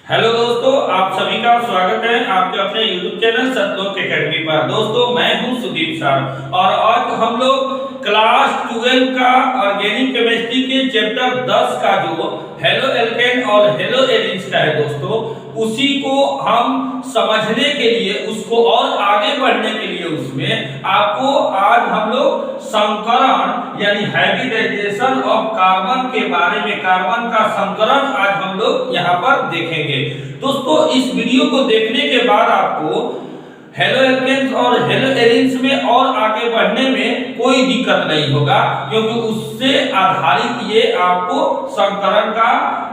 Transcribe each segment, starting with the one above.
Hello दोस्तों, आप सभी का स्वागत है आपके अपने YouTube चैनल सतलोक एकेडमी पर। दोस्तों, मैं हूं सुदीप सर और आज हम लोग क्लास 12 का ऑर्गेनिक केमिस्ट्री के चैप्टर 10 का जो हेलो एल्केन और हेलो एरिन्स का है दोस्तों, उसी को हम समझने के लिए, उसको और आगे बढ़ने के लिए उसमें आपको आज हम लोग संकरण यानी हाइब्रिडाइजेशन ऑफ कार्बन के बारे में, कार्बन का संकरण आज हम लोग यहाँ पर देखेंगे। दोस्तों, इस वीडियो को देखने के बाद आपको हेलो एल्केन्स और हेलो एरिन्स में और आगे बढ़ने में कोई दिक्कत नहीं होगा, क्योंकि उससे आधारित ये आपको संकरण का,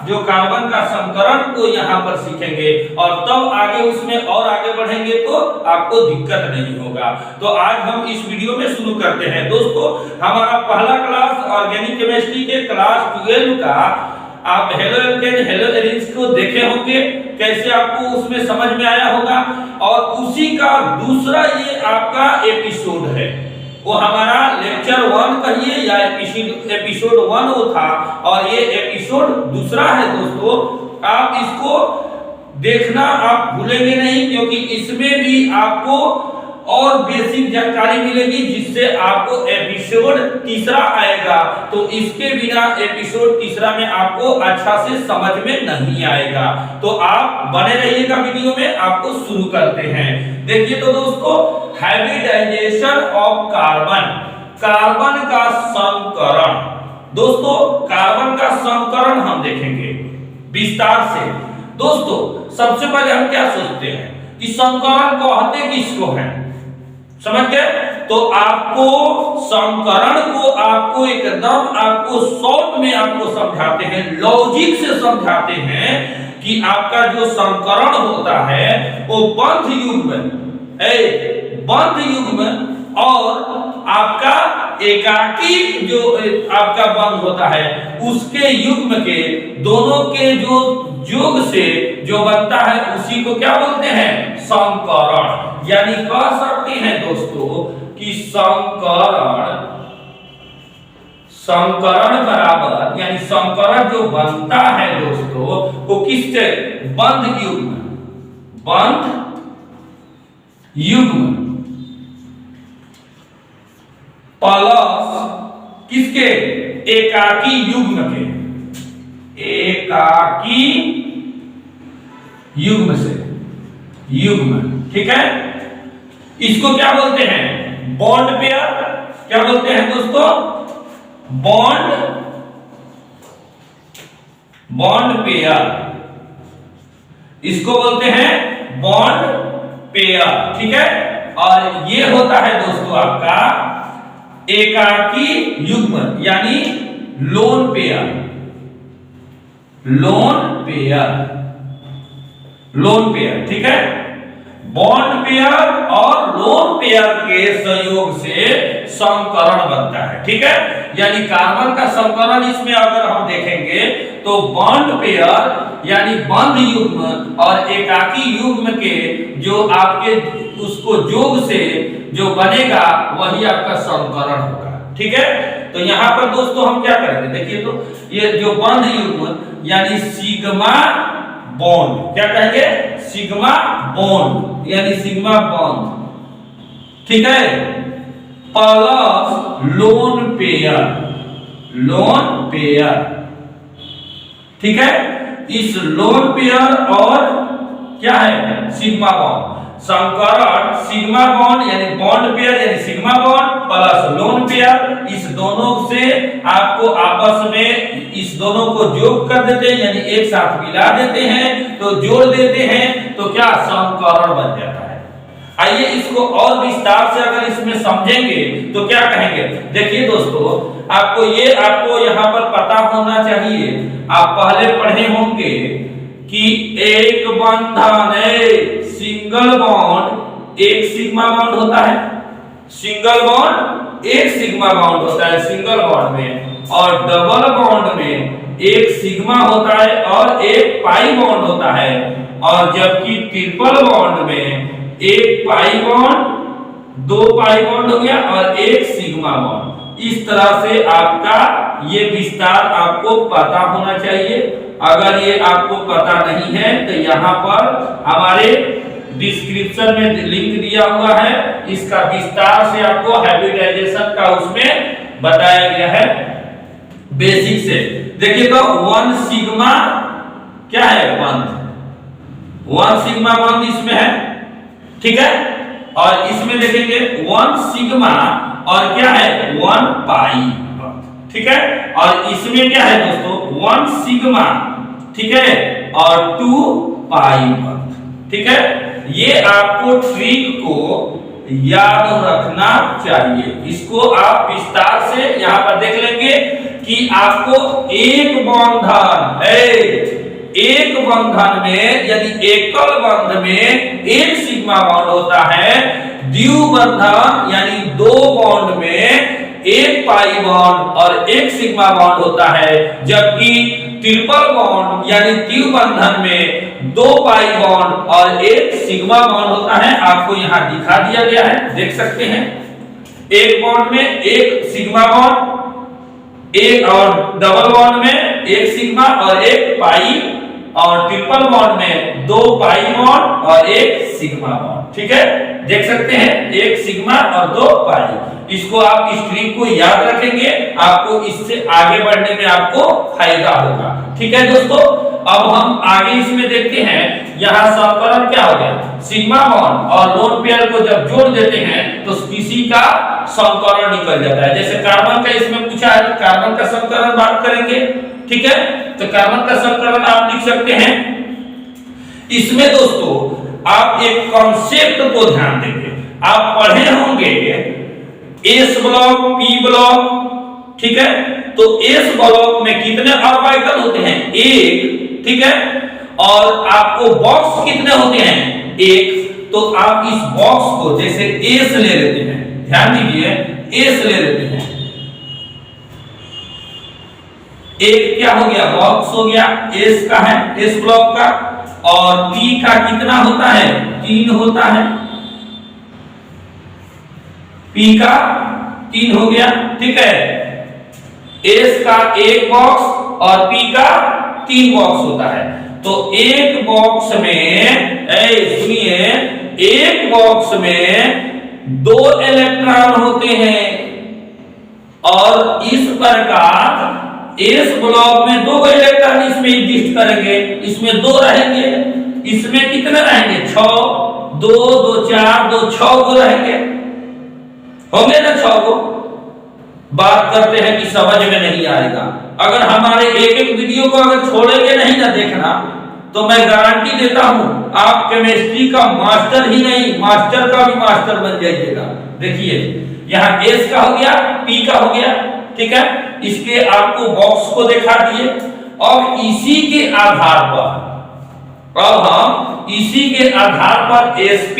जो कार्बन का संकरण को यहाँ पर सीखेंगे और तब आगे उसमें और आगे बढ़ेंगे तो आपको दिक्कत नहीं होगा। तो आज हम इस वीडियो में शुरू करते हैं। दोस्तों, हमारा पहला क्लास ऑर्गेनिक केमिस्ट्री के क्लास 12 का आप हेलो एल्केन हेलो एरिन्स को देखे होंगे, कैसे आपको उसमें समझ में आया होगा। और उसी का दूसरा ये आपका एपिसोड है, वो हमारा लेक्चर 1 कहिए या एपिसोड 1 वो था और ये एपिसोड दूसरा है। दोस्तों, आप इसको देखना आप भूलेंगे नहीं, क्योंकि इसमें भी आपको और बेसिक जानकारी मिलेगी, जिससे आपको एपिसोड तीसरा आएगा तो इसके बिना एपिसोड तीसरा में आपको अच्छा से समझ में नहीं आएगा। तो आप बने रहिएगा वीडियो में, आपको शुरू करते हैं। देखिए तो दोस्तों, हाइब्रिडाइजेशन ऑफ कार्बन, कार्बन का संकरण। दोस्तों, कार्बन का संकरण हम देखेंगे विस्तार से। दोस्तों, सबसे पहले हम क्या सोचते हैं कि संकरण कहते किसको है, समझ गए? तो आपको संकरण को आपको एकदम आपको शॉर्ट में आपको समझाते हैं, लॉजिक से समझाते हैं कि आपका जो संकरण होता है वो बंध युग्म, बंध युग्म और आपका एकाकी जो आपका बंध होता है उसके युग्म के दोनों के जो योग से जो बनता है उसी को क्या बोलते हैं, संकरण। यानी कह सकते हैं दोस्तों कि संकरण बराबर, यानी संकरण जो बनता है दोस्तों वो किससे, बंध युग्म, बंध युग्म प्लस किसके, एकाकी युग्म के, एकाकी युग्म से, युग्म, ठीक है। इसको क्या बोलते हैं, बॉन्ड पेयर। क्या बोलते हैं दोस्तों, बॉन्ड पेयर, इसको बोलते हैं बॉन्ड पेयर, ठीक है। और ये होता है दोस्तों आपका एकाकी युग्म यानी lone pair, lone pair, lone pair, ठीक है। बॉन्ड पेयर और लोन पेयर के संयोग से संकरण बनता है, ठीक है। यानी कार्बन का संकरण इसमें अगर हम देखेंगे तो बॉन्ड पेयर यानी बंध युग्म और एकाकी युग्म के जो आपके उसको योग से जो बनेगा वही आपका संकरण होगा, ठीक है। तो यहाँ पर दोस्तों हम क्या करेंगे, देखिए तो ये जो बंध युग्म यानी सिग्मा बॉन्ड, क्या कहेंगे, सिग्मा बॉन्ड यानी सिग्मा बॉन्ड, ठीक है, plus lone pair, lone pair, ठीक है। इस लोन पेयर और क्या है, सिग्मा बॉन्ड, संकरण सिग्मा बॉन्ड यानी बॉन्ड पेयर यानी sigma bond plus lone pair, इस दोनों से आपको आपस में इस दोनों को जोड़ कर देते हैं, यानी एक साथ मिला देते हैं, तो जोड़ देते हैं तो क्या, संकरण बन जाता है। आइए इसको और विस्तार से अगर इसमें समझेंगे तो क्या कहेंगे। देखिए दोस्तों, आपको यहाँ पर पता होना चाहिए, आप पहले पढ़े होंगे कि एक बंधन है, सिंगल बॉन्ड एक सिग्मा बॉन्ड होता है, सिंगल बॉन्ड एक सिग्मा बॉन्ड होता है सिंगल बॉन्ड में, और डबल बॉन्ड में एक सिग्मा होता है और एक पाई बॉन्ड होता है, और जबकि ट्रिपल बॉन्ड में एक पाई बॉन्ड, दो पाई बॉन्ड हो गया और एक सिग्मा बॉन्ड। इस तरह से आपका ये विस्तार आपको पता होना चाहिए। अगर ये आपको पता नहीं है तो यहाँ पर हमारे डिस्क्रिप्शन में लिंक दिया हुआ है, इसका विस्तार से आपको हाइब्रिडाइजेशन का उसमें बताया गया है बेसिक से। देखिए तो 1 सिग्मा क्या है, बंध 1 सिग्मा बंध इसमें है, ठीक है। और इसमें देखेंगे 1 सिग्मा और क्या है 1 पाई, ठीक है। और इसमें क्या है दोस्तों 1 सिग्मा, ठीक है, और 2 पाई बंध, ठीक है। ये आपको ट्रिक को याद रखना चाहिए, इसको आप विस्तार से यहाँ पर देख लेंगे कि आपको एक बंधन है, एक बंधन में यदि एकल बंध में एक सिग्मा बॉन्ड होता है, द्विबंधन यानी 2 बॉन्ड में एक पाई बॉन्ड और एक सिग्मा बॉन्ड होता है, जबकि ट्रिपल बॉन्ड यानी द्विबंधन में 2 पाई बॉन्ड और एक सिग्मा बॉन्ड होता है। आपको यहाँ दिखा दिया गया है, देख सकते हैं। एक बॉन्ड में एक सिग्मा बॉन्ड, एक और डबल बॉन्ड में एक सिग्मा और एक पाई, और ट्रिपल बॉन्ड में 2 पाई बॉन्ड और एक सिग्मा बॉन्ड, ठीक है। देख सकते हैं, एक सिग्मा और 2 पाई। इसको आप इस ट्रिक को याद रखेंगे, आपको इससे आगे बढ़ने में आपको फायदा होगा, ठीक है दोस्तों। अब हम आगे इसमें देखते हैं, यहाँ समीकरण क्या हो गया, सिग्मा बॉन्ड और लोन पेयर को जब जोड़ देते हैं तो किसी का समीकरण निकल जाता है। जैसे कार्बन का इसमें पूछा है, कार्बन का समीकरण बात करेंगे, ठीक है। तो कार्बन का समीकरण आप लिख सकते हैं। इसमें दोस्तों आप एक कॉन्सेप्ट को ध्यान देंगे, आप पढ़े होंगे एस ब्लॉक पी ब्लॉक, ठीक है। तो एस ब्लॉक में कितने ऑर्बिटल होते हैं, 1, ठीक है। और आपको बॉक्स कितने होते हैं, 1। तो आप इस बॉक्स को जैसे एस ले लेते हैं, ध्यान दीजिए, एस ले लेते हैं, एक क्या हो गया, बॉक्स हो गया, एस का है, एस ब्लॉक का। और पी का कितना होता है, 3 होता है, पी का 3 हो गया, ठीक है। एस का 1 बॉक्स और पी का 3 बॉक्स होता है। तो एक बॉक्स में, सुनिए, एक बॉक्स में 2 इलेक्ट्रॉन होते हैं, और इस प्रकार एस ब्लॉक में 2 इलेक्ट्रॉन इसमें एग्जिस्ट करेंगे, इसमें 2 रहेंगे, इसमें कितने रहेंगे, 6, 2 2 4 2 6 गो रहेंगे, होंगे ना 6 गो। बात करते हैं कि समझ में नहीं आएगा, अगर हमारे एक वीडियो को अगर छोड़ेंगे नहीं ना देखना, तो मैं गारंटी देता हूं आप केमिस्ट्री का मास्टर ही नहीं, मास्टर का भी मास्टर बन जाइएगा। देखिए यहाँ एस का हो गया, पी का हो गया, ठीक है। इसके आपको बॉक्स को दिखा दिए, और इसी के आधार पर अब हम इसी के आधार पर sp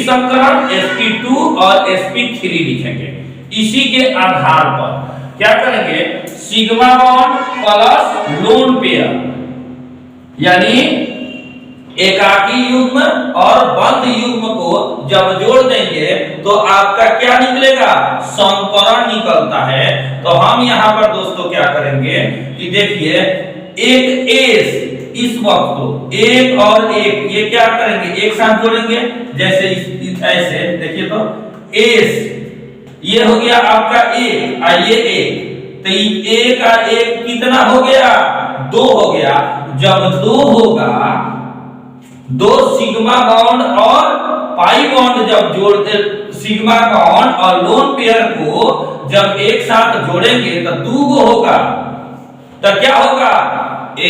समीकरण, sp2 और sp3 लिखेंगे। इसी के आधार पर क्या करेंगे, sigma bond plus lone pair यानी एकाकी युग्म और बंध युग्म को जब जोड़ देंगे तो आपका क्या निकलेगा, समीकरण निकलता है। तो हम यहाँ पर दोस्तों क्या करेंगे कि देखिए, एक एस, इस वक्त तो 1 और 1 ये क्या करेंगे, एक साथ जोड़ेंगे, जैसे ऐसे देखिए तो एस ये हो गया आपका 1 और ये 1, तो 1 का 1 कितना हो गया, 2 हो गया। जब 2 होगा, 2 सिग्मा बॉन्ड और पाई बॉन्ड जब जोड़ते, सिग्मा बॉन्ड और लोन पेयर को जब एक साथ जोड़ेंगे तो 2 गो होगा, तो क्या होगा,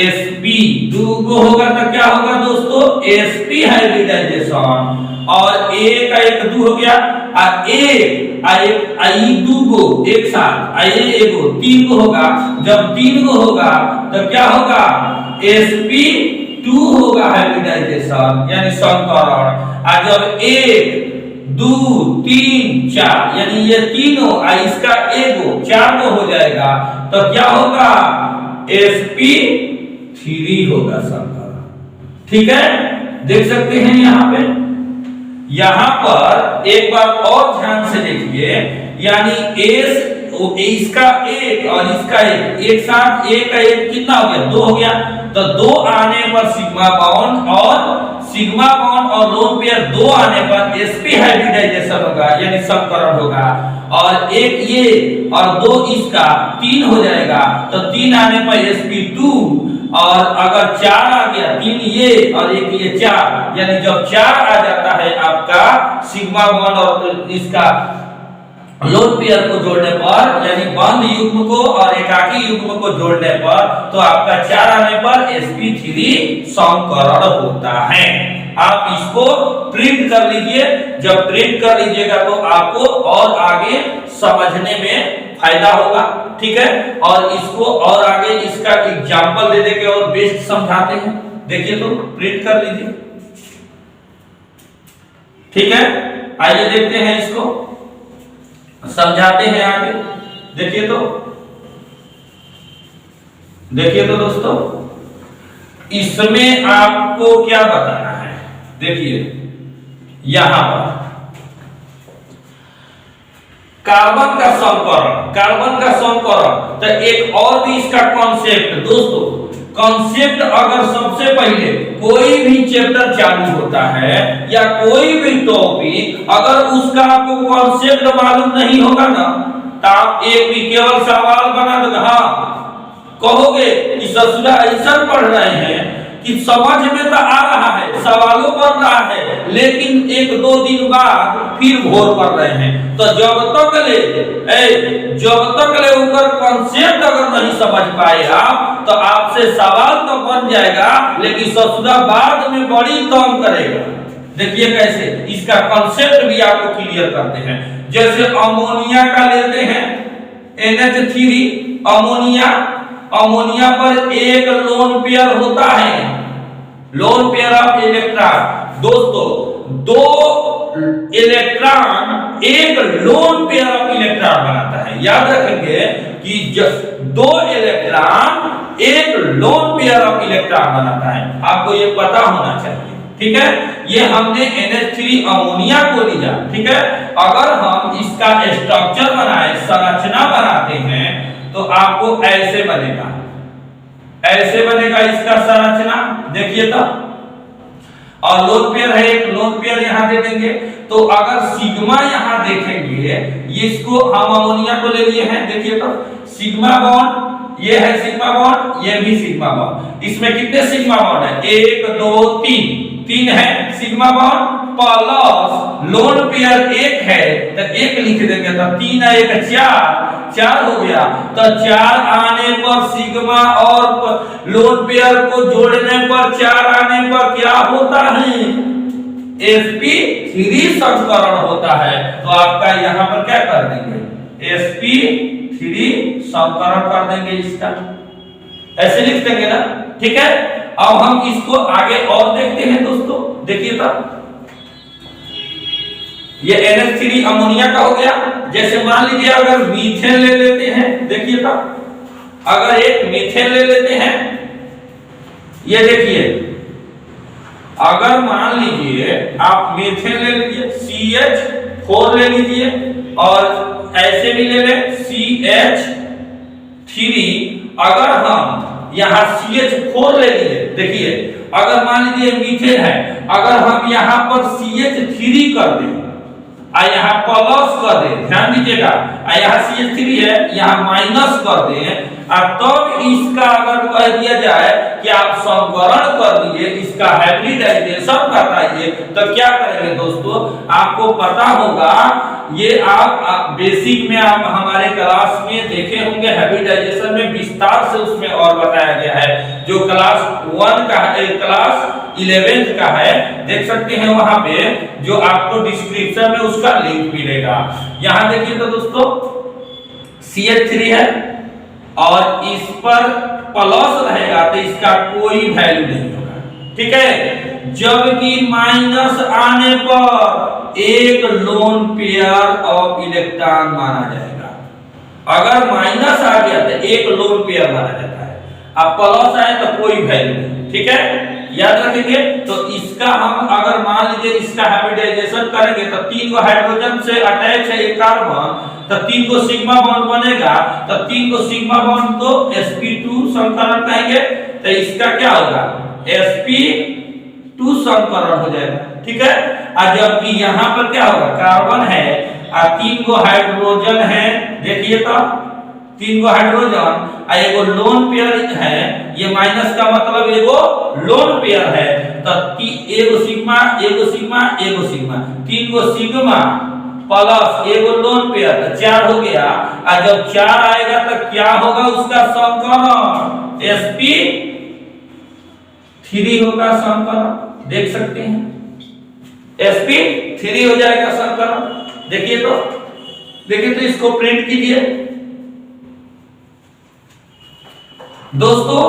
sp 2 गो होगा, तो क्या होगा दोस्तों, sp हाइब्रिडाइजेशन। और a का 1 2 हो गया, और a 2 गो एक साथ, a 1 गो 3 गो होगा। जब 3 गो होगा तो क्या होगा, sp2 होगा हाइब्रिडाइजेशन यानी समीकरण। और जब 1 2 3 4 यानी ये तीनों, इसका 1 गो 4 गो हो जाएगा, तो क्या होगा, sp3 होगा समीकरण, ठीक है। देख सकते हैं यहाँ पे, यहाँ पर एक बार और ध्यान से देखिए, यानी इसका एक और इसका एक साथ एक का एक कितना हो गया, 2 हो गया। तो 2 आने पर सिग्मा बॉन्ड और लोन पेयर 2 आने पर sp हाइब्रिडाइजेशन होगा, यानी समकरण होगा। और एक ये और 2 इसका 3 हो जाएगा। तो 3 आने पर sp2 और अगर 4 आ गया, 3 ये और एक ये 4, यानी जब 4 आ जाता है आपका सिग्मा बॉन्ड और इसका लोन पेयर को जोड़ने पर, यानी बंद युग्म को और एकाकी युग्म को जोड़ने पर, तो आपका 4 आने पर sp3 समकरण होता है। आप इसको प्रिंट कर लीजिए। जब प्रिंट कर लीजिएगा तो आपको और आगे समझने में फायदा होगा, ठीक है। और इसको और आगे इसका एग्जांपल दे देके और बेस्ट समझाते हैं। देखिए तो प्रिंट कर लीजिए, ठीक है। आइए देखते हैं, इसको समझाते हैं आगे। देखिए तो दोस्तों, इसमें आपको क्या बताना है। देखिए यहां पर कार्बन का समकरण, तो एक और भी इसका कॉन्सेप्ट दोस्तों, कॉन्सेप्ट अगर सबसे पहले कोई भी चैप्टर चालू होता है या कोई भी टॉपिक, अगर उसका आपको कॉन्सेप्ट मालूम नहीं होगा ना, तो आप एक भी केवल सवाल बना दोगे, हाँ कहोगे कि ससुरा ऐसा पढ़ रहे हैं कि समझ में तो आ रहा है, सवालों बन रहा है, लेकिन 1-2 दिन बाद फिर घोर कर रहे हैं। तो जब तक ले ऊपर कॉन्सेप्ट अगर नहीं समझ पाए आप, तो आपसे सवाल तो बन जाएगा, लेकिन ससुरा बाद में बड़ी तंग करेगा। देखिए कैसे, इसका कॉन्सेप्ट भी आपको क्लियर करते हैं। जैसे अमोनिया का लेते हैं, NH3 अमोनिया पर एक लोन पेयर होता है, लोन पेयर ऑफ इलेक्ट्रॉन। दोस्तों 2 इलेक्ट्रॉन एक लोन पेयर ऑफ इलेक्ट्रॉन बनाता है। याद रखेंगे कि 2 इलेक्ट्रॉन एक लोन पेयर ऑफ इलेक्ट्रॉन बनाता है, आपको ये पता होना चाहिए, ठीक है। ये हमने NH3 अमोनिया को लिया, ठीक है। अगर हम इसका स्ट्रक्चर बनाए, संरचना बनाते हैं, तो आपको ऐसे बनेगा इसका संरचना। देखिए तो, और लोन पेयर है, एक लोन पेयर यहां दे देंगे। तो अगर सिग्मा यहां देखेंगे, ये इसको हम अमोनिया को ले लिए हैं। देखिए तो सिग्मा बॉन्ड, ये है सिग्मा बॉन्ड, ये भी सिग्मा बॉन्ड। इसमें कितने सिग्मा बॉन्ड है, 1 2 3 है sigma bond, plus lone pair 1 है, तो 1 लिख देंगे, तो 3 है 1 4 हो गया। तो 4 आने पर सिग्मा और लोन पेयर को जोड़ने पर 4 आने पर क्या होता है, sp3 समकरण होता है। तो आपका यहां पर क्या कर देंगे, sp3 समकरण कर देंगे, इसका ऐसे लिख देंगे ना, ठीक है। अब हम इसको आगे और देखते हैं दोस्तों। देखिए तो ये NH3 अमोनिया का हो गया। जैसे मान लीजिए अगर मीथेन ले लेते हैं, देखिए तो अगर एक मीथेन ले लेते हैं, ये देखिए, अगर मान लीजिए आप मीथेन ले लीजिए, CH4 ले लीजिए, और ऐसे भी ले लें CH3। अगर हम यहाँ CH4 ले लिए, देखिए अगर मान लीजिए मीथेन है, अगर हम यहाँ पर CH3 कर दें, यहाँ प्लस कर दें, ध्यान दीजिएगा, यहाँ CH3 है, यहाँ माइनस कर दें, तब इसका अगर कह दिया जाए कि आप समकरण कर दिए, इसका हाइब्रिडाइजेशन बताइए, तो क्या करेंगे दोस्तों, आपको पता होगा, ये आप बेसिक में आप हमारे क्लास में देखे होंगे, हाइब्रिडाइजेशन में विस्तार से उसमें और बताया गया है। जो क्लास 1 का है, क्लास 11th का है, देख सकते हैं वहां पे, जो आपको डिस्क्रिप्शन में उसका लिंक मिलेगा। यहां देखिए तो दोस्तों CH3 है और इस पर प्लस रहेगा, तो इसका कोई वैल्यू नहीं होगा, ठीक है। जबकि माइनस आने पर एक लोन पेयर ऑफ इलेक्ट्रॉन माना जाएगा। अगर माइनस आ गया तो एक लोन पेयर माना जाता है, अब प्लस आए तो कोई वैल्यू नहीं, ठीक है। याद रखेंगे। तो इसका हम अगर मान लीजिए इसका हाइब्रिडाइजेशन करेंगे तो 3 को हाइड्रोजन से अटैच है एक कार्बन, तो 3 को सिग्मा बॉन्ड बनेगा, तो 3 को सिग्मा बॉन्ड को sp2 संकरण कहेंगे। तो इसका क्या होगा sp2 संकरण हो जाएगा, ठीक है। और जबकि यहाँ पर क्या होगा कार्बन है और 3 को हाइड्रोजन है, देखिए तो 3 को हाइड्रोजन और एगो लोन पेयर है, ये माइनस का मतलब एगो लोन पेयर है। तो एगो सिग्मा एगो सिग्मा एगो सिग्मा, 3 को सिग्मा प्लस एगो लोन पेयर, तो 4 हो गया। और जब 4 आएगा तो क्या होगा उसका संकरण sp3 होगा संकरण, देख सकते हैं sp3 हो जाएगा संकरण। देखिए तो इसको प्रिंट कीजिए। दोस्तों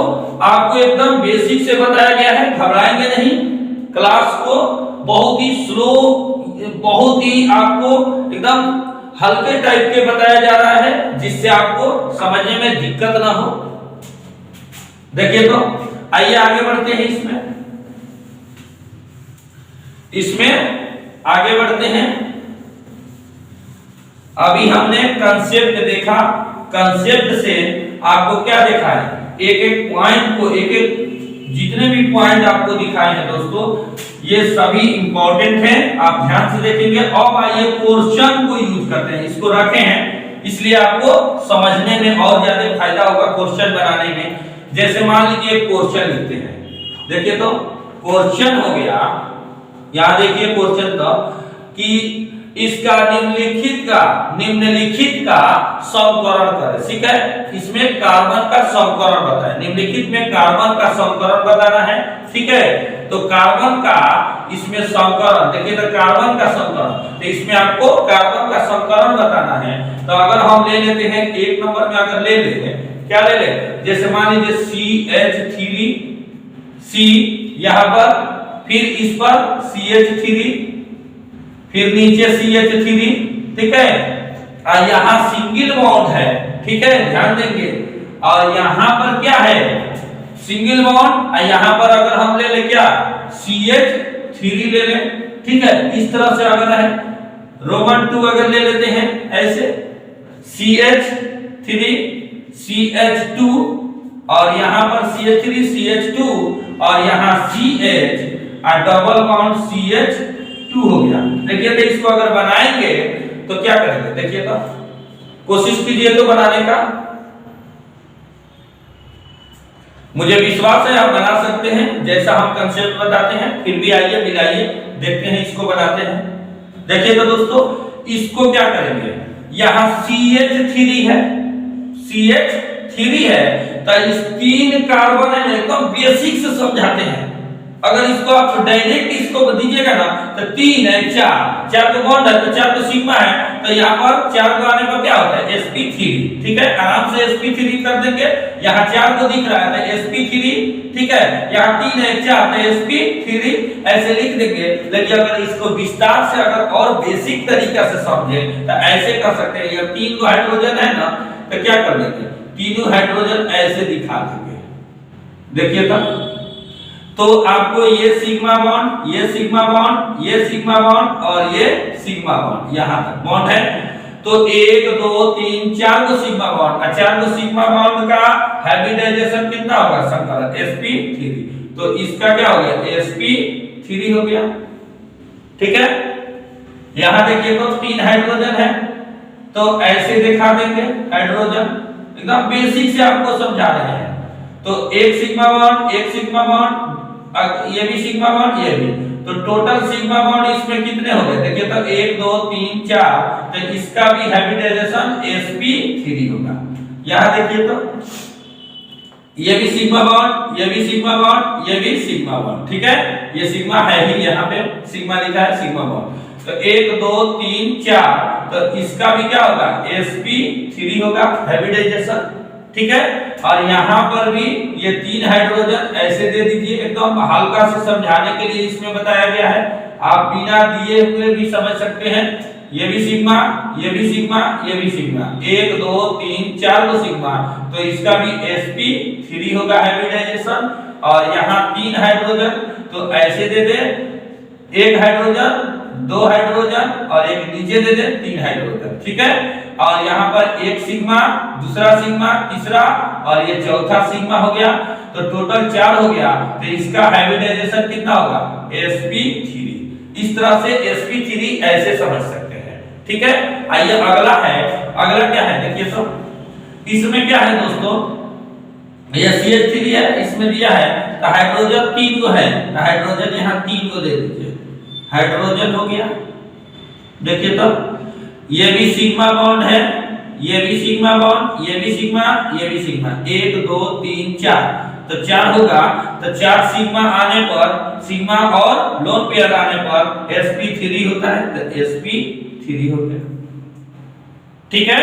आपको एकदम बेसिक से बताया गया है, घबराएंगे नहीं। क्लास को बहुत ही स्लो, बहुत ही आपको एकदम हल्के टाइप के बताया जा रहा है, जिससे आपको समझने में दिक्कत ना हो। देखिए तो आइए आगे बढ़ते हैं। इसमें आगे बढ़ते हैं। अभी हमने कंसेप्ट देखा, कंसेप्ट से आपको क्या देखा है, एक एक पॉइंट को, एक एक जितने भी पॉइंट आपको दिखाए हैं दोस्तों, ये सभी इंपॉर्टेंट हैं, आप ध्यान से देखेंगे। अब आइए क्वेश्चन को यूज करते हैं, इसको रखे हैं इसलिए आपको समझने में और ज्यादा फायदा होगा क्वेश्चन बनाने में। जैसे मान लीजिए क्वेश्चन लिखते हैं, देखिए तो क्वेश्चन हो गया, यहां देखिए क्वेश्चन तो कि इसका निम्नलिखित का समकरण करें, ठीक है। इसमें कार्बन का समकरण बताएं, निम्नलिखित में कार्बन का समकरण बताना है, ठीक है। तो कार्बन का इसमें समकरण, देखिए तो कार्बन का समकरण, तो इसमें आपको कार्बन का समकरण बताना है। तो अगर हम ले लेते हैं एक नंबर में, अगर ले लेते हैं क्या ले ले, जैसे मान लीजिए CH3 C यहां पर, फिर इस पर CH3, फिर नीचे CH3, ठीक है। और यहाँ सिंगल बॉन्ड है, ठीक है, ध्यान देंगे। और यहाँ पर क्या है सिंगल बॉन्ड, और यहाँ पर अगर हम ले ले क्या CH3 ले लें, ठीक है। इस तरह से अगर है रोमन 2 अगर ले लेते हैं ऐसे CH3 CH2 और यहाँ पर CH3 CH2 और यहाँ CH और डबल बॉन्ड CH2 हो गया। देखिए तो इसको अगर बनाएंगे तो क्या करेंगे, देखिए तो कोशिश कीजिए तो बनाने का, मुझे विश्वास है आप बना सकते हैं जैसा हम कंसेप्ट बताते हैं। फिर भी आइए मिलाइए, देखते हैं इसको बनाते हैं। देखिए तो दोस्तों इसको क्या करेंगे, यहाँ CH3 है, CH3 है, तो इस 3 कार्बन है एकदम बेसिक से समझाते हैं। अगर इसको आप डायरेक्ट इसको दीजिएगा ना तो 3 है 4 तो बॉन्ड है, तो 4 तो सिग्मा है, तो यहाँ पर 4 को आने पर क्या होता है sp3, ठीक है। आराम से sp3 कर देंगे, यहाँ 4 को दिख रहा है तो sp3, ठीक है। यहाँ 3 है 4 तो sp3 ऐसे लिख देंगे। लेकिन अगर इसको विस्तार से अगर और बेसिक तरीका से समझे तो ऐसे कर सकते हैं। ये 3 हाइड्रोजन है ना, तो क्या कर देंगे, तीनों हाइड्रोजन ऐसे दिखा देंगे, देखिए तो आपको ये सिग्मा बॉन्ड, ये सिग्मा बॉन्ड, ये सिग्मा बॉन्ड और ये सिग्मा बॉन्ड, यहां तक बॉन्ड है। तो 1 2 3 4 को सिग्मा बॉन्ड, 4 को सिग्मा बॉन्ड का हाइब्रिडाइजेशन कितना होगा संकरण sp3, तो इसका क्या हो गया sp3 हो गया, ठीक है। यहां देखिए तो 3 हाइड्रोजन है, तो ऐसे दिखा देंगे हाइड्रोजन, एकदम बेसिक से आपको समझा रहे हैं। तो एक सिग्मा बॉन्ड, ये भी सिग्मा बॉन्ड, ये भी, तो टोटल सिग्मा बॉन्ड इसमें कितने हो गए, देखिए तो 1 2 3 4, तो इसका भी हाइब्रिडाइजेशन sp3 होगा। यहां देखिए तो ये भी सिग्मा बॉन्ड, ये भी सिग्मा बॉन्ड, ये भी सिग्मा बॉन्ड, ठीक है। ये सिग्मा है ही, यहाँ पे सिग्मा लिखा है सिग्मा बॉन्ड। तो 1 2 3 4, तो इसका भी क्या होगा sp3 होगा हाइब्रिडाइजेशन, ठीक है। और यहाँ पर भी ये 3 हाइड्रोजन ऐसे दे दीजिए, एकदम हल्का से समझाने के लिए इसमें बताया गया है, आप बिना दिए हुए भी समझ सकते हैं। ये भी सिग्मा, ये भी सिग्मा, ये भी सिग्मा, 1 2 3 4 को सिग्मा, तो इसका भी sp3 होगा हाइब्रिडाइजेशन। और यहाँ 3 हाइड्रोजन, तो ऐसे दे दे 1 हाइड्रोजन, 2 हाइड्रोजन और एक नीचे दे दे 3 हाइड्रोजन, ठीक है। और यहाँ पर एक सिग्मा, दूसरा सिग्मा, तीसरा और ये चौथा सिग्मा हो गया, तो टोटल 4 हो गया। तो इसका हाइब्रिडाइजेशन कितना होगा? sp3। इस तरह से sp3 ऐसे समझ सकते हैं, ठीक है। आइए अगला है, अगला क्या है देखिए सब, इसमें क्या है दोस्तों, ये CH3 है, इसमें दिया है तो हाइड्रोजन 3 को है, तो हाइड्रोजन यहाँ 3 को दे दीजिए, हाइड्रोजन हो गया। देखिए तो ये भी सिग्मा बॉन्ड है, ये भी सिग्मा बॉन्ड, ये भी सिग्मा, ये भी सिग्मा, 1 2 3 4, तो 4 होगा। तो 4 सिग्मा आने पर, सिग्मा और लोन पेयर आने पर sp3 होता है, तो sp3 हो गया, ठीक है।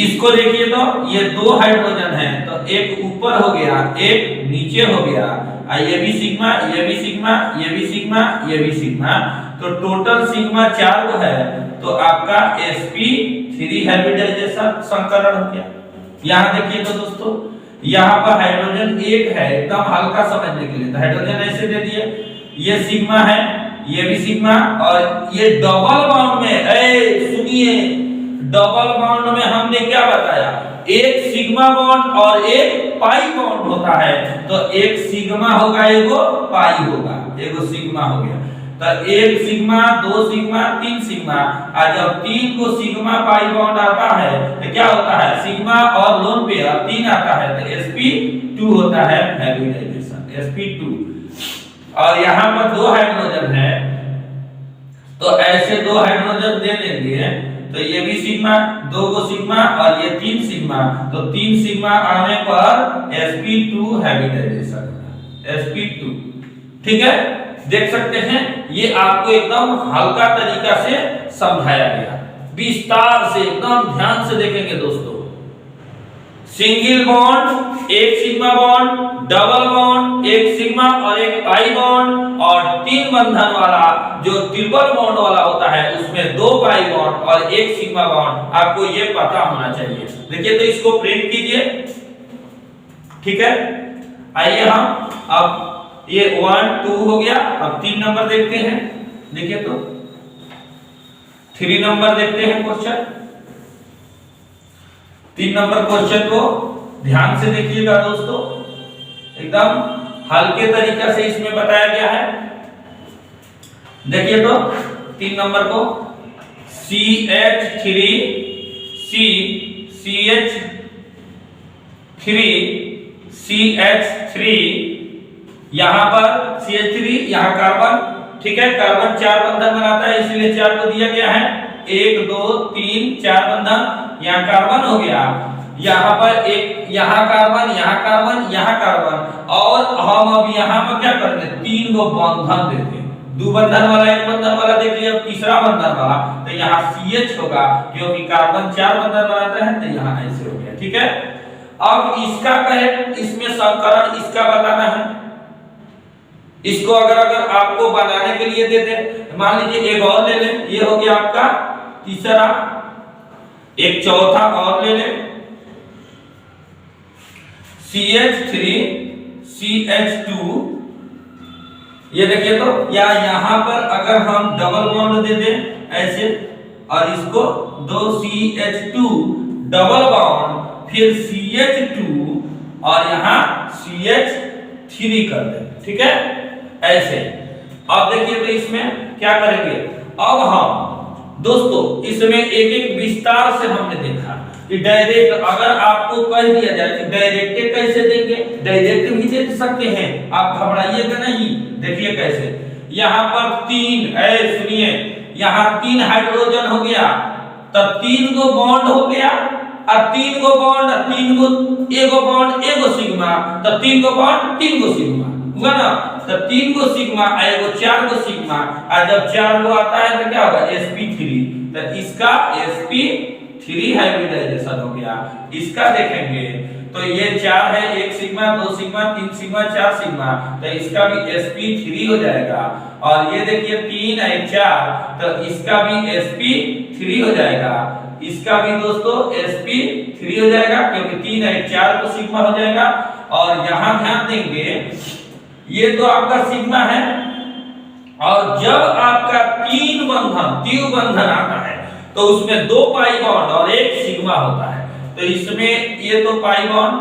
इसको देखिए तो ये 2 हाइड्रोजन है, तो एक ऊपर हो गया, एक नीचे हो गया, ये भी सिग्मा, ये भी सिग्मा, ये भी सिग्मा, ये भी सिग्मा, तो टोटल सिग्मा 4 को है, तो आपका sp3 हाइब्रिडाइजेशन संकरण हो गया। यहाँ देखिए तो दोस्तों, यहाँ पर हाइड्रोजन 1 है, एकदम हल्का समझने के लिए, तो हाइड्रोजन ऐसे दे दिए, ये सिग्मा है, ये भी सिग्मा, और ये डबल बॉन्ड में, सुनिए, डबल बॉन्ड में हमने क्या बताया, एक सिग्मा बॉन्ड और एक पाई बॉन्ड होता है, तो एक सिग्मा होगा, एगो पाई होगा, एगो सिग्मा हो गया, तो एक सिग्मा, 2 सिग्मा, 3 सिग्मा, और जब 3 को सिग्मा पाई बॉन्ड आता है तो क्या होता है, सिग्मा और लोन पेयर 3 आता है, तो sp2 होता है हाइब्रिडाइजेशन, sp2। और यहाँ पर 2 हाइड्रोजन है, तो ऐसे 2 हाइड्रोजन दे देंगे, तो ये भी सिग्मा, 2 को सिग्मा और ये 3 सिग्मा, तो 3 सिग्मा आने पर sp2 हाइब्रिडाइजेशन, sp2, ठीक है। देख सकते हैं, ये आपको एकदम हल्का तरीका से समझाया गया, विस्तार से, एकदम ध्यान से देखेंगे दोस्तों। सिंगल बॉन्ड, एक सिग्मा बॉन्ड, डबल बॉन्ड, एक सिग्मा और एक पाई बॉन्ड, और 3 बंधन वाला जो ट्रिपल बॉन्ड वाला होता है उसमें 2 पाई बॉन्ड और एक सिग्मा बॉन्ड, आपको ये पता होना चाहिए। देखिए तो इसको प्रिंट कीजिए, ठीक है। आइए हम अब ये 1 2 हो गया, अब 3 नंबर देखते हैं। देखिए तो 3 नंबर देखते हैं क्वेश्चन। 3 नंबर क्वेश्चन को ध्यान से देखिएगा दोस्तों, एकदम हल्के तरीका से इसमें बताया गया है। देखिए तो 3 नंबर को CH3 CH3 यहाँ पर CH3, यहाँ कार्बन, ठीक है। कार्बन 4 बंधन बनाता है, इसलिए 4 को दिया गया है, 1 2 3 4 बंधन, यहाँ कार्बन हो गया, यहाँ पर एक, यहाँ कार्बन, यहाँ कार्बन, यहाँ कार्बन, और हम अब यहाँ पर क्या करेंगे, 3 को बंधन देते हैं, 2 बंधन वाला, 1 बंधन वाला देख लिया, अब तीसरा बंधन वाला, तो यहाँ CH होगा, क्योंकि कार्बन 4 बंधन बनाता है, तो यहाँ ऐसे हो गया, ठीक है। अब इसका कहे, इसमें संकरण इसका बताना है, इसको अगर आपको बनाने के लिए दे दे, मान लीजिए एक और ले लें, ये हो गया आपका तीसरा, एक चौथा और ले लें, CH3 CH2, ये देखिए तो, या यहाँ पर अगर हम डबल बॉन्ड दे दें ऐसे, और इसको 2 CH2 डबल बॉन्ड, फिर CH2 और यहाँ CH3 कर दें, ठीक है, ऐसे। अब देखिए तो इसमें क्या करेंगे, अब हम दोस्तों इसमें एक विस्तार से हमने देखा कि डायरेक्ट, अगर आपको कह दिया जाए कि डायरेक्ट कैसे देंगे, डायरेक्ट भी दे सकते हैं, आप घबराइएगा नहीं। देखिए कैसे, यहाँ पर 3, सुनिए, यहाँ 3 हाइड्रोजन हो गया, तब 3 को बॉन्ड हो गया, और 3 को बॉन्ड, 3 को एगो बॉन्ड, एगो सिग्मा, तो 3 को बॉन्ड, 3 को सिग्मा हुआ ना, तो 3 को सिग्मा, एगो 4 को सिग्मा, और जब 4 को आता है तो क्या होगा, sp3, तो इसका sp3 हाइब्रिडाइजेशन हो गया। इसका देखेंगे तो ये 4 है, 1 सिग्मा, 2 सिग्मा, 3 सिग्मा, 4 सिग्मा, तो इसका भी sp3 हो जाएगा। और ये देखिए 3 है 4, तो इसका भी sp3 हो जाएगा, इसका भी दोस्तों sp3 हो जाएगा, क्योंकि 3 है 4 को सिग्मा हो जाएगा, और यहाँ ध्यान देंगे ये तो आपका सिग्मा है, और जब आपका तीन बंधन द्विबंधन आता है तो उसमें 2 पाई बॉन्ड और 1 सिग्मा होता है। तो इसमें ये तो पाई बॉन्ड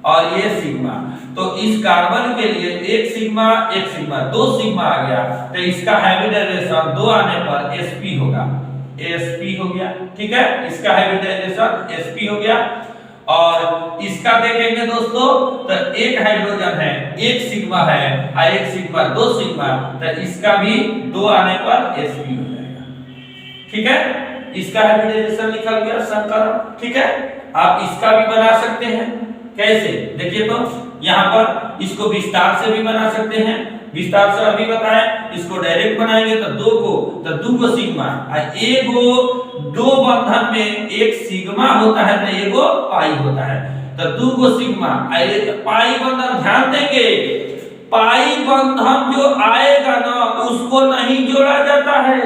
और ये सिग्मा, तो इस कार्बन के लिए 1 सिग्मा 2 सिग्मा आ गया, तो इसका हाइब्रिडाइजेशन 2 आने पर sp होगा, sp हो गया। ठीक है, इसका हाइब्रिडाइजेशन sp हो गया। और इसका देखेंगे दोस्तों तो 1 हाइड्रोजन है, 1 सिग्मा है और 1 सिग्मा 2 सिग्मा, तो इसका भी 2 आने पर sp हो जाएगा। ठीक है, इसका हाइब्रिडाइजेशन लिखा गया संकरण। ठीक है, आप इसका भी बना सकते हैं। कैसे देखिए, तो यहाँ पर इसको विस्तार से भी बना सकते हैं, विस्तार से अभी बताएं। इसको डायरेक्ट बनाएंगे तो 2 को सिग्मा, एगो 2 बंधन में 1 सिग्मा होता है तो एगो पाई होता है, तो 2 को सिग्मा पाई बंधन। ध्यान देंगे पाई बंधन जो आएगा ना उसको नहीं जोड़ा जाता है।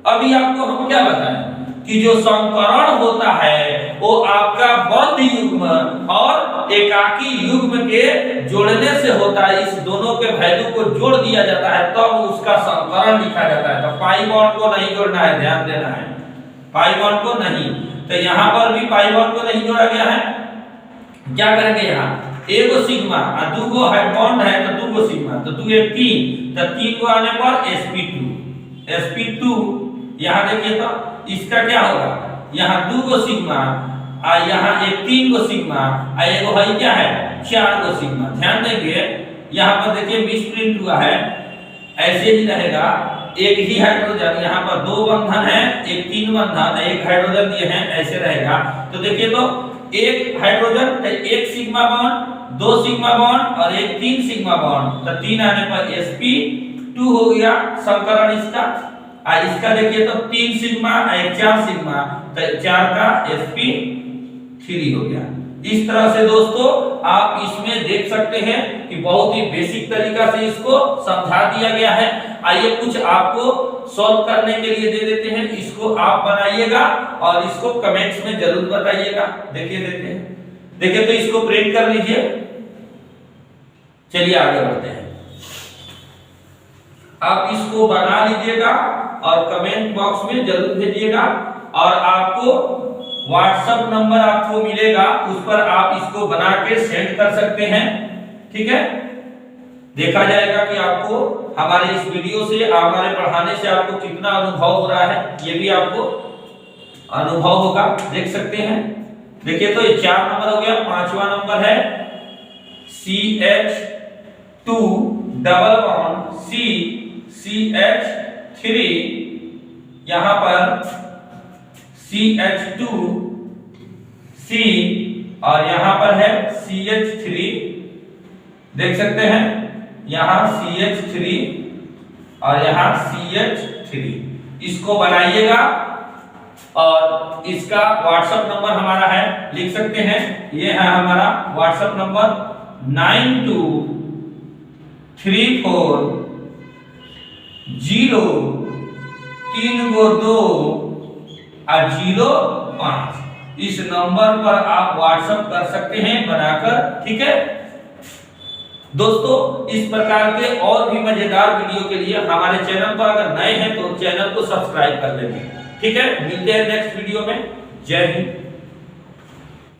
अभी आपको हम क्या बताएं कि जो संकरण होता है वो आपका बद्ध युग्म और एकाकी युग्म के जोड़ने से होता है। इस दोनों के वैल्यू को जोड़ दिया जाता है तब उसका संकरण लिखा जाता है। तो पाई बॉन्ड को नहीं जोड़ना है, ध्यान देना है, पाई बॉन्ड को नहीं। तो यहाँ पर भी पाई बॉन्ड को नहीं जोड़ा गया है। क्या करेंगे, यहाँ एगो सिग्मा और 2 को बॉन्ड है तो 2 को सिग्मा, तो 2 1 3, तो 3 को आने पर sp2। यहाँ देखिए तो इसका क्या होगा, यहाँ 2 को सिग्मा और यहाँ 3 को सिग्मा और एगो है क्या है 4 को सिग्मा। ध्यान देंगे यहाँ पर देखिए मिस प्रिंट हुआ है, ऐसे ही रहेगा। एक ही हाइड्रोजन, यहाँ पर 2 बंधन है, 1 3 बंधन, 1 हाइड्रोजन दिए हैं, ऐसे रहेगा। तो देखिए तो 1 hydrogen 1 sigma bond, 2 sigma bond और 1 3 सिग्मा बॉन्ड, तो 3 आने पर sp2 हो गया संकरण इसका। इसका देखिए तो 3 सिग्मा 4 सिग्मा, तो 4 का sp3 हो गया। इस तरह से दोस्तों आप इसमें देख सकते हैं कि बहुत ही बेसिक तरीका से इसको समझा दिया गया है। आइए कुछ आपको सॉल्व करने के लिए दे देते हैं, इसको आप बनाइएगा और इसको कमेंट्स में जरूर बताइएगा। देखिए देते हैं, देखिए तो इसको प्रिंट कर लीजिए। चलिए आगे बढ़ते हैं, आप इसको बना लीजिएगा और कमेंट बॉक्स में जरूर भेजिएगा। और आपको व्हाट्सएप नंबर आपको मिलेगा, उस पर आप इसको बना के सेंड कर सकते हैं। ठीक है, देखा जाएगा कि आपको हमारे इस वीडियो से, हमारे पढ़ाने से आपको कितना अनुभव हो रहा है, ये भी आपको अनुभव होगा, देख सकते हैं। देखिए तो ये 4 नंबर हो गया। 5वां नंबर है CH2 डबल बॉन्ड CH3, यहां पर CH2 C और यहां पर है CH3, देख सकते हैं, यहां CH3 और यहां CH3। इसको बनाइएगा और इसका व्हाट्सएप नंबर हमारा है, लिख सकते हैं, ये है हमारा व्हाट्सएप नंबर 9234032205। इस नंबर पर आप व्हाट्सएप कर सकते हैं बनाकर। ठीक है दोस्तों, इस प्रकार के और भी मजेदार वीडियो के लिए हमारे चैनल पर अगर नए हैं तो चैनल को सब्सक्राइब कर लेंगे। ठीक है, मिलते हैं नेक्स्ट वीडियो में। जय हिंद।